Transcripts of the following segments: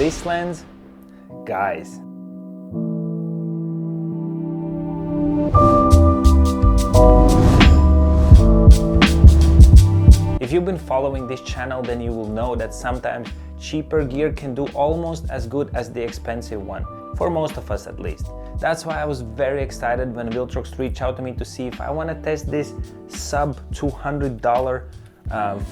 this lens, guys. If you've been following this channel, then you will know that sometimes cheaper gear can do almost as good as the expensive one, for most of us at least. That's why I was very excited when VILTROX reached out to me to see if I want to test this sub $200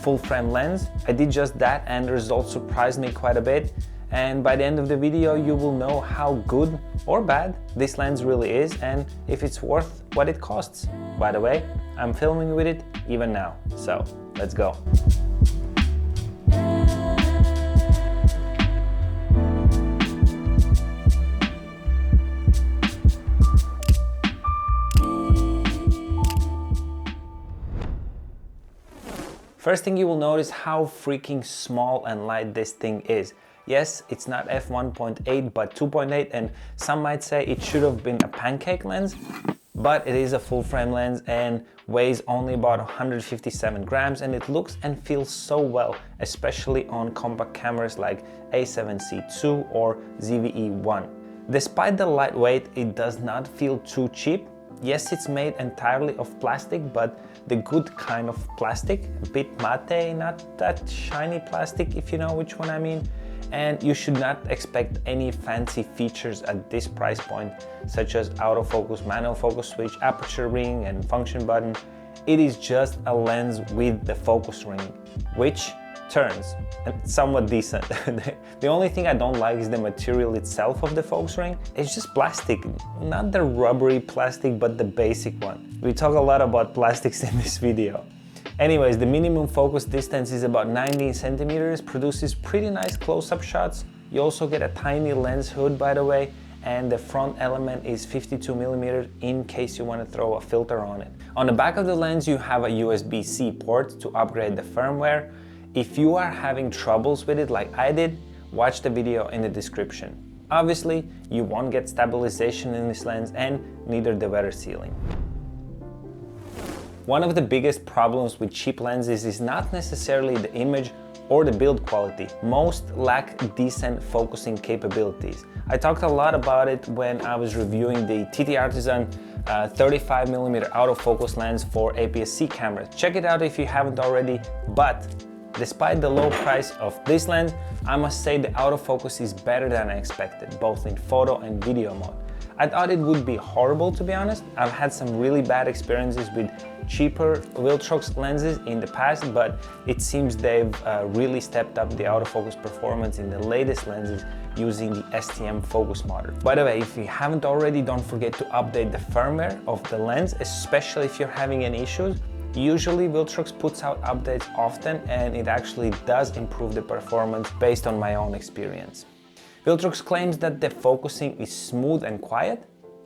full frame lens. I did just that and the results surprised me quite a bit. And by the end of the video, you will know how good or bad this lens really is and if it's worth what it costs. By the way, I'm filming with it even now, so let's go. First thing you will notice how freaking small and light this thing is. Yes, it's not f1.8 but 2.8, and some might say it should have been a pancake lens, but it is a full frame lens and weighs only about 157 grams, and it looks and feels so well, especially on compact cameras like A7C II or ZVE1. Despite the lightweight, it does not feel too cheap. Yes, it's made entirely of plastic, but the good kind of plastic, a bit matte, not that shiny plastic, if you know which one I mean. And you should not expect any fancy features at this price point, such as autofocus, manual focus switch, aperture ring, and function button. It is just a lens with the focus ring, which turns and somewhat decent. The only thing I don't like is the material itself of the focus ring. It's just plastic, not the rubbery plastic, but the basic one. We talk a lot about plastics in this video. Anyways, the minimum focus distance is about 19 centimeters, produces pretty nice close-up shots. You also get a tiny lens hood, by the way, and the front element is 52 millimeters in case you want to throw a filter on it. On the back of the lens, you have a USB-C port to upgrade the firmware. If you are having troubles with it like I did, watch the video in the description. Obviously, you won't get stabilization in this lens and neither the weather sealing. One of the biggest problems with cheap lenses is not necessarily the image or the build quality. Most lack decent focusing capabilities. I talked a lot about it when I was reviewing the TT Artisan 35mm autofocus lens for APS-C cameras. Check it out if you haven't already, but despite the low price of this lens, I must say the autofocus is better than I expected, both in photo and video mode. I thought it would be horrible, to be honest. I've had some really bad experiences with cheaper VILTROX lenses in the past, but it seems they've really stepped up the autofocus performance in the latest lenses using the STM focus motor. By the way, if you haven't already, don't forget to update the firmware of the lens, especially if you're having any issues. Usually VILTROX puts out updates often, and it actually does improve the performance based on my own experience. VILTROX claims that the focusing is smooth and quiet.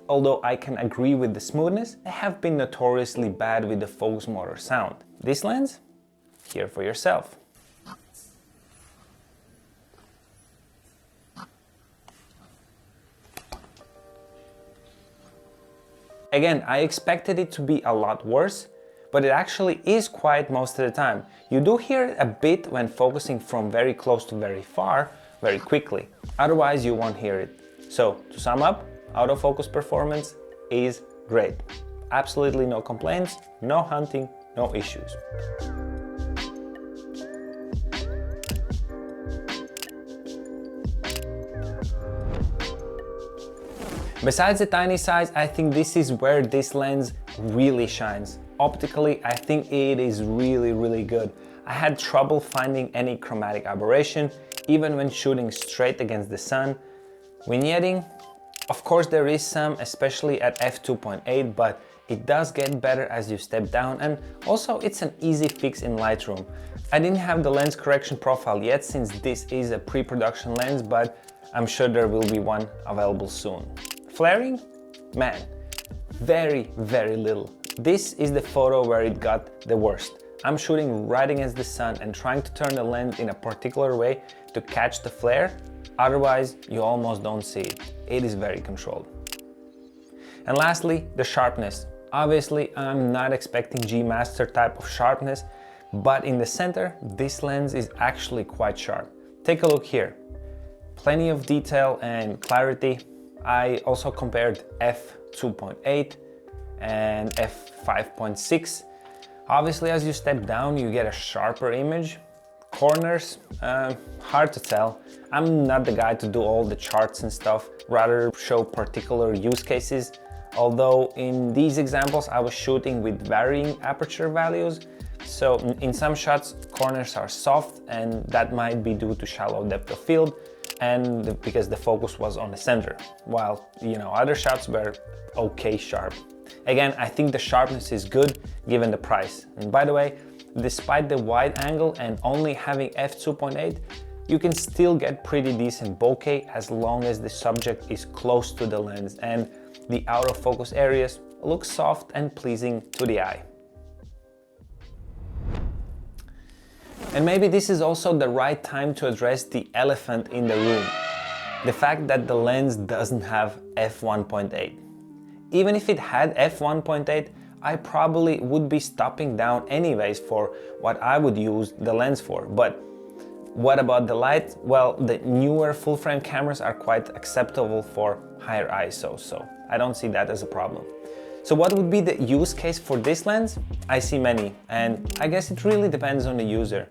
Although I can agree with the smoothness, they have been notoriously bad with the focus motor sound. This lens? Hear for yourself. Again, I expected it to be a lot worse, but it actually is quiet most of the time. You do hear it a bit when focusing from very close to very far, very quickly. Otherwise, you won't hear it. So, to sum up, autofocus performance is great. Absolutely no complaints, no hunting, no issues. Besides the tiny size, I think this is where this lens really shines. Optically, I think it is really good. I had trouble finding any chromatic aberration, even when shooting straight against the sun. Vignetting, of course there is some, especially at f2.8, but it does get better as you step down, and also it's an easy fix in Lightroom. I didn't have the lens correction profile yet since this is a pre-production lens, but I'm sure there will be one available soon. Flaring? Man, very little. This is the photo where it got the worst. I'm shooting right against the sun and trying to turn the lens in a particular way to catch the flare. Otherwise, you almost don't see it. It is very controlled. And lastly, the sharpness. Obviously, I'm not expecting G Master type of sharpness, but in the center, this lens is actually quite sharp. Take a look here. plenty of detail and clarity. I also compared f2.8 and f5.6. Obviously, as you step down, you get a sharper image. Corners, hard to tell. I'm not the guy to do all the charts and stuff, rather show particular use cases. Although in these examples, I was shooting with varying aperture values. So in some shots, corners are soft, and that might be due to shallow depth of field and because the focus was on the center, while other shots were okay sharp. Again, I think the sharpness is good given the price. And by the way, despite the wide angle and only having f2.8, you can still get pretty decent bokeh as long as the subject is close to the lens and the out of focus areas look soft and pleasing to the eye. And maybe this is also the right time to address the elephant in the room. The fact that the lens doesn't have f1.8. Even if it had f1.8, I probably would be stopping down anyways for what I would use the lens for. But what about the light? Well, the newer full frame cameras are quite acceptable for higher ISO, so I don't see that as a problem. So what would be the use case for this lens? I see many, and I guess it really depends on the user.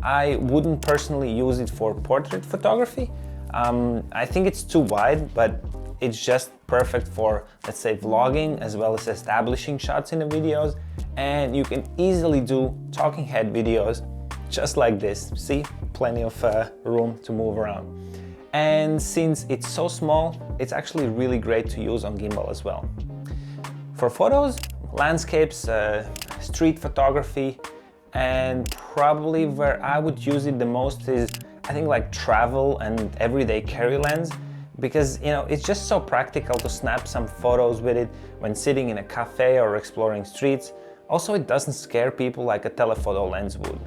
I wouldn't personally use it for portrait photography. I think it's too wide, but it's just perfect for, let's say, vlogging as well as establishing shots in the videos. And you can easily do talking head videos just like this. See, plenty of room to move around. And since it's so small, it's actually really great to use on gimbal as well. For photos, landscapes, street photography, and probably where I would use it the most is, I think, like travel and everyday carry lens, because it's just so practical to snap some photos with it when sitting in a cafe or exploring streets. Also, it doesn't scare people like a telephoto lens would.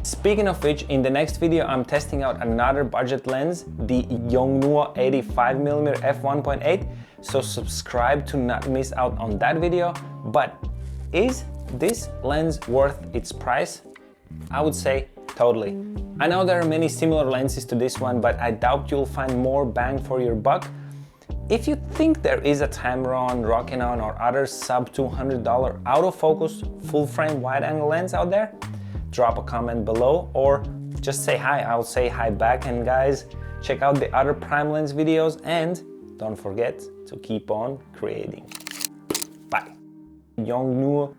Speaking of which, in the next video I'm testing out another budget lens, the Yongnuo 85mm f1.8, so subscribe to not miss out on that video. But is this lens worth its price? I would say totally. I know there are many similar lenses to this one, but I doubt you'll find more bang for your buck. If you think there is a Tamron, Rokinon, or other sub $200 autofocus full frame wide angle lens out there, drop a comment below or just say hi. I'll say hi back. And guys, check out the other prime lens videos and don't forget to keep on creating. Bye. Yongnuo.